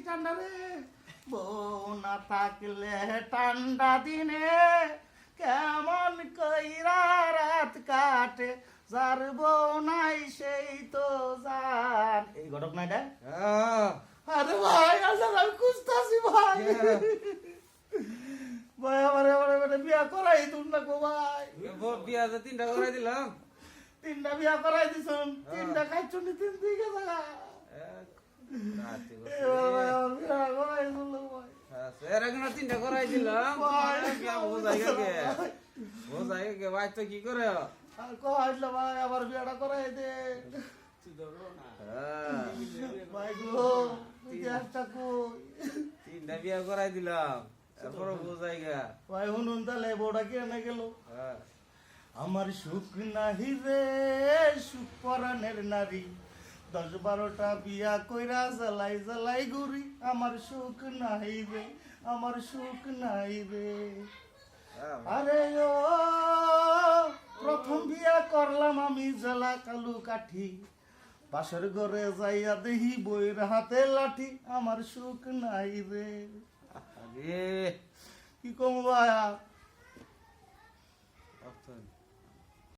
ঠান্ডা রে বউ না থাকলে ঠান্ডা দিনে কেমন কইরা রাত কাটে যার বউ নাই সেই তো জান এই ঘটক নাই রে আরে ভাই আসলে আমি খুঁজতাছি ভাই ভাই আমার বিয়া করাই তুই না গো ভাই বিয়া যে 3টা করাই দিলাম 3টা বিয়া করাই দিছুন 3টা খাইছুন 3 দিকে জায়গা বিয়া করাই দিল ভাই এর আগে 3টা করাই দিলাম বোঝাই গে ভাই তো কি করে আর কইলো ভাই আবার বিয়াটা করাই দে ভাই গো বিয়াটা কই 3টা বিয়া করাই দিলাম তারপর বোঝাই গা ভাই হুনুন তাহলে বউটা কেনে গেল আমার সুখ নাহি রে সুখ পরাণের নারী 10-12টা বিয়া কইরা জ্বালাই জ্বালাই ঘুরি আমার সুখ নাই রে আমার সুখ নাই রে আরে ও প্রথম বিয়া করলাম আমি জ্বালা কালু কাঠি পাশের ঘরে যাইয়া দেখি বইয়ের হাতে লাঠি আমার সুখ নাই রে আরে কি কম ভাইয়া অর্থ